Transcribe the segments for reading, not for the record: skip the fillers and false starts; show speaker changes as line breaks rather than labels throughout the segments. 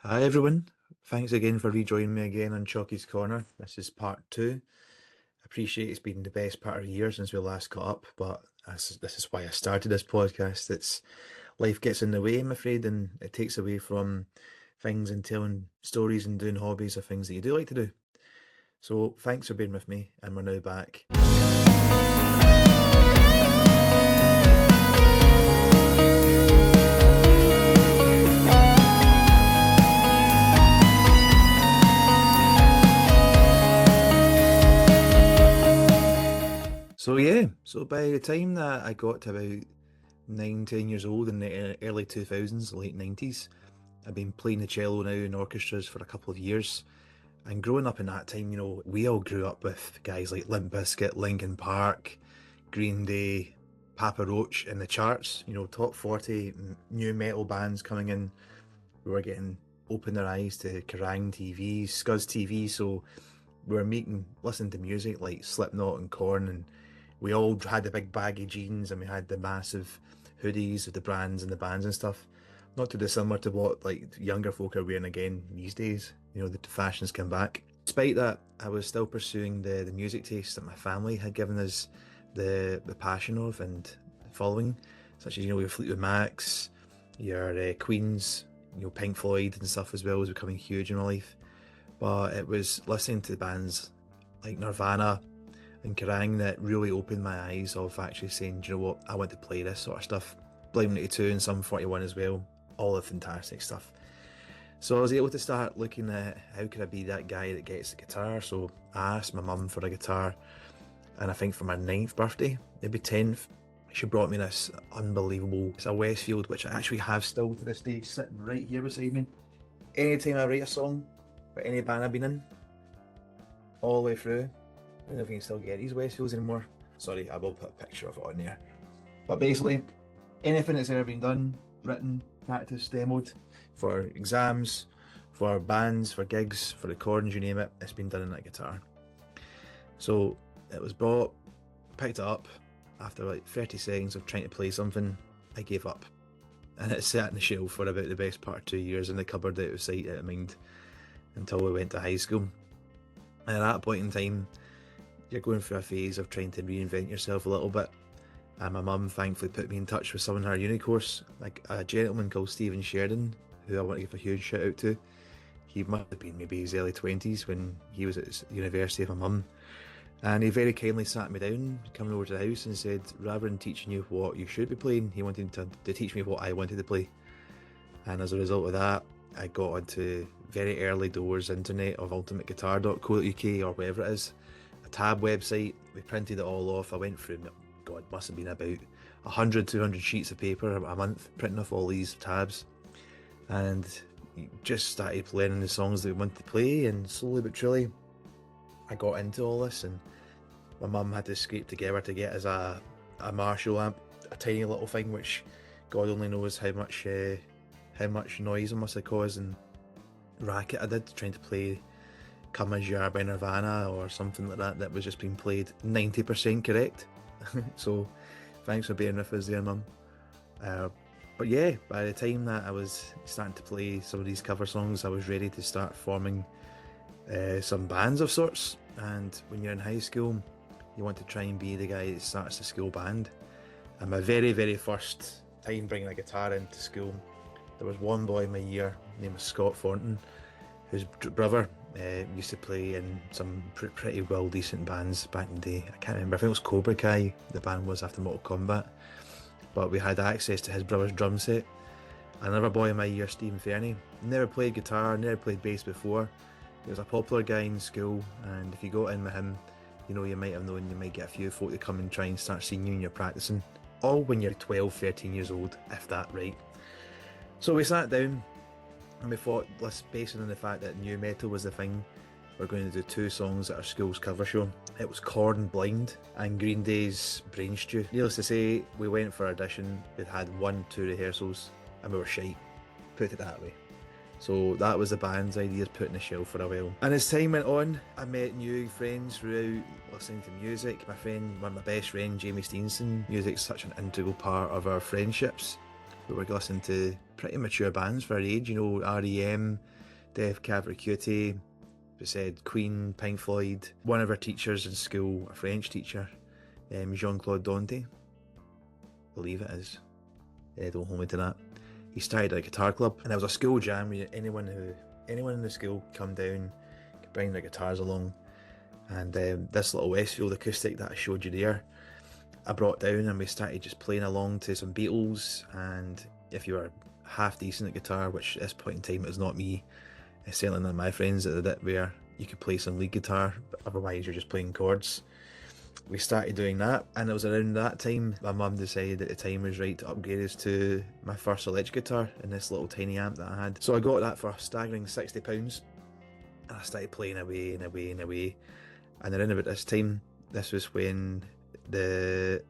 Hi everyone, thanks again for rejoining me again on Chalky's Corner. This is part two. I appreciate it's been the best part of a year since we last caught up, but this is why I started this podcast. It's life gets in the way, I'm afraid, and it takes away from things and telling stories and doing hobbies of things that you do like to do. So thanks for being with me, and we're now back. So by the time that I got to about 9, 10 years old in the early 2000s, late 90s, I've been playing the cello now in orchestras for a couple of years. And growing up in that time, we all grew up with guys like Limp Bizkit, Linkin Park, Green Day, Papa Roach in the charts, top 40 new metal bands coming in. We were getting open their eyes to Kerrang TV, Scuzz TV, so we were listening to music like Slipknot and Korn, and we all had the big baggy jeans and we had the massive hoodies of the brands and the bands and stuff. Not too dissimilar to what like younger folk are wearing again these days. The fashions come back. Despite that, I was still pursuing the music taste that my family had given us the passion of and following, such as your Fleetwood Macs, your Queens, Pink Floyd and stuff as well was becoming huge in my life. But it was listening to bands like Nirvana and Kerrang that really opened my eyes of actually saying, do you know what, I want to play this sort of stuff. Blink-182 and Sum 41 as well, all the fantastic stuff. So I was able to start looking at how could I be that guy that gets the guitar. So I asked my mum for a guitar, and I think for my 9th birthday, maybe 10th, she brought me this unbelievable, it's a Westfield, which I actually have still to this day, sitting right here beside me. Anytime I write a song for any band I've been in, all the way through, I don't know if you can still get these Westfields anymore. Sorry, I will put a picture of it on there. But basically, anything that's ever been done, written, practiced, demoed, for exams, for bands, for gigs, for recordings, you name it, it's been done in that guitar. So it was brought, picked it up, after like 30 seconds of trying to play something, I gave up. And it sat on the shelf for about the best part of 2 years in the cupboard, out of sight, out of mind, until we went to high school. And at that point in time, you're going through a phase of trying to reinvent yourself a little bit. And my mum thankfully put me in touch with someone in her uni course, like a gentleman called Sheridan, who I want to give a huge shout out to. He must have been maybe his early 20s when he was at his university with my mum. And he very kindly sat me down, coming over to the house, and said, rather than teaching you what you should be playing, he wanted to teach me what I wanted to play. And as a result of that, I got onto very early doors internet of ultimateguitar.co.uk or whatever it is, a tab website. We printed it all off. I went through, God, must have been about 100, 200 sheets of paper a month, printing off all these tabs. And just started learning the songs that we wanted to play, and slowly but truly, I got into all this, and my mum had to scrape together to get us a Marshall amp, a tiny little thing, which God only knows how much noise it must have caused and racket I did trying to play Come As You Are by Nirvana or something like that was just being played 90% correct. So thanks for being with us there, Mum. But yeah, by the time that I was starting to play some of these cover songs, I was ready to start forming some bands of sorts. And when you're in high school, you want to try and be the guy that starts the school band. And my very, very first time bringing a guitar into school, there was one boy in my year named Scott Thornton, whose brother used to play in some pretty well decent bands back in the day. I can't remember, I think it was Cobra Kai, the band was after Mortal Kombat. But we had access to his brother's drum set. Another boy in my year, Stephen Fernie, never played guitar, never played bass before. He was a popular guy in school, and if you got in with him, you might have known you might get a few folk to come and try and start seeing you and you're practicing. All when you're 12, 13 years old, if that, right? So we sat down and we thought, let's base it on the fact that new metal was the thing. We're going to do 2 songs at our school's cover show. It was Korn Blind and Green Day's Brain Stew. Needless to say, we went for audition. We'd had 1-2 rehearsals and we were shite, put it that way. So that was the band's ideas put in the shelf for a while. And as time went on, I met new friends throughout listening to music. One of my best friends, Jamie Steenson, music's such an integral part of our friendships. we were listening to pretty mature bands for our age, you know, R.E.M., Def Cavalry Cutie, we said Queen, Pink Floyd. One of our teachers in school, a French teacher, Jean-Claude Dante, believe it is, don't hold me to that. He started a guitar club, and there was a school jam. Anyone in the school come down, could bring their guitars along, and this little Westfield acoustic that I showed you there, I brought down, and we started just playing along to some Beatles. And if you were half decent at guitar, which at this point in time it was not me, certainly none of my friends that did it, where you could play some lead guitar, but otherwise you're just playing chords. We started doing that, and it was around that time my mum decided at the time was right to upgrade us to my first electric guitar in this little tiny amp that I had. So I got that for a staggering £60, and I started playing away and away and away. And around about this time, this was when the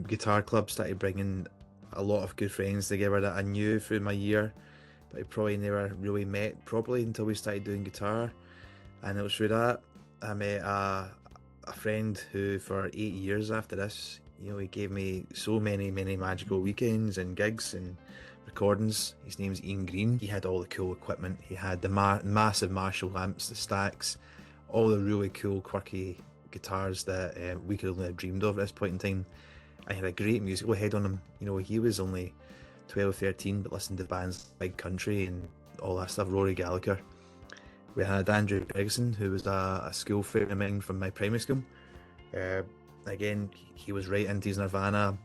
guitar club started bringing a lot of good friends together that I knew through my year, but I probably never really met properly until we started doing guitar. And it was through that I met a friend who, for 8 years after this, you know, he gave me so many magical weekends and gigs and recordings. His name's Ian Green. He had all the cool equipment. He had the massive Marshall amps, the stacks, all the really cool quirky guitars that we could only have dreamed of at this point in time. I had a great musical head on him. You know, he was only 12, 13, but listened to bands like Big Country and all that stuff, Rory Gallagher. We had Andrew Gregson, who was a school friend of mine from my primary school. Again, he was right into his Nirvana,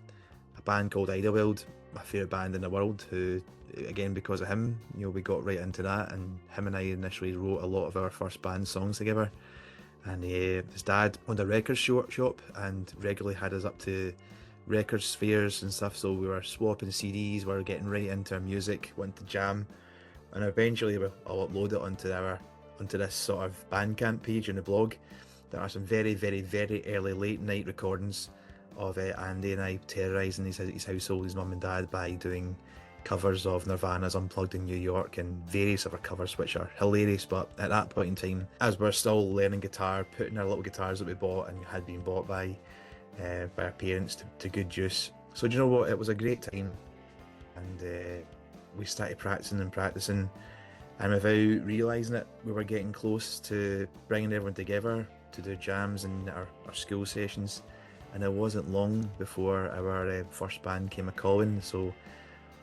a band called Idlewild, my favourite band in the world, who, again, because of him, you know, we got right into that, and him and I initially wrote a lot of our first band songs together. And his dad owned a record shop and regularly had us up to records fairs and stuff, so we were swapping CDs, we were getting right into our music, wanting to jam, and eventually I'll upload it onto this sort of Bandcamp page in the blog. There are some very early late night recordings of Andy and I terrorising his household, his mum and dad, by doing covers of Nirvana's Unplugged in New York and various other covers which are hilarious. But at that point in time, as we're still learning guitar, putting our little guitars that we bought and had been bought by our parents to good use. So do you know what, it was a great time, and we started practicing, and without realising it, we were getting close to bringing everyone together to do jams and our school sessions. And it wasn't long before our first band came a-calling. So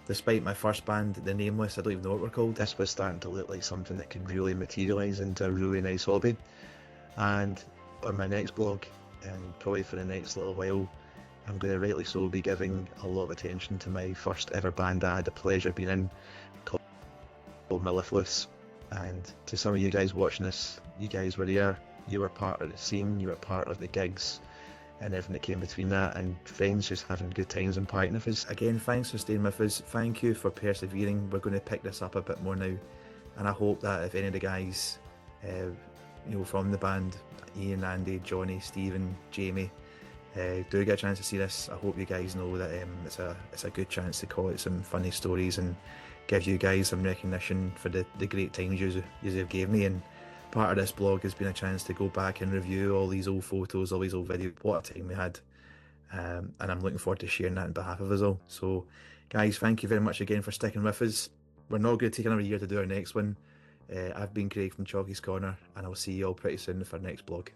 despite my first band, The Nameless, I don't even know what we're called, this was starting to look like something that could really materialise into a really nice hobby. And on my next blog, and probably for the next little while, I'm going to rightly so be giving a lot of attention to my first ever band I had the pleasure of being in, called Mellifluous. And to some of you guys watching this, you guys were there, you were part of the scene, you were part of the gigs and everything that came between that, and friends just having good times and partying with us. Again, thanks for staying with us, thank you for persevering. We're going to pick this up a bit more now, and I hope that if any of the guys you know, from the band, Ian, Andy, Johnny, Stephen, Jamie, do get a chance to see this, I hope you guys know that it's a good chance to call it some funny stories and give you guys some recognition for the great times you have gave me. And part of this blog has been a chance to go back and review all these old photos, all these old videos, what a time we had, and I'm looking forward to sharing that on behalf of us all. So guys, thank you very much again for sticking with us. We're not going to take another year to do our next one. I've been Craig from Chalky's Corner, and I'll see you all pretty soon for our next blog.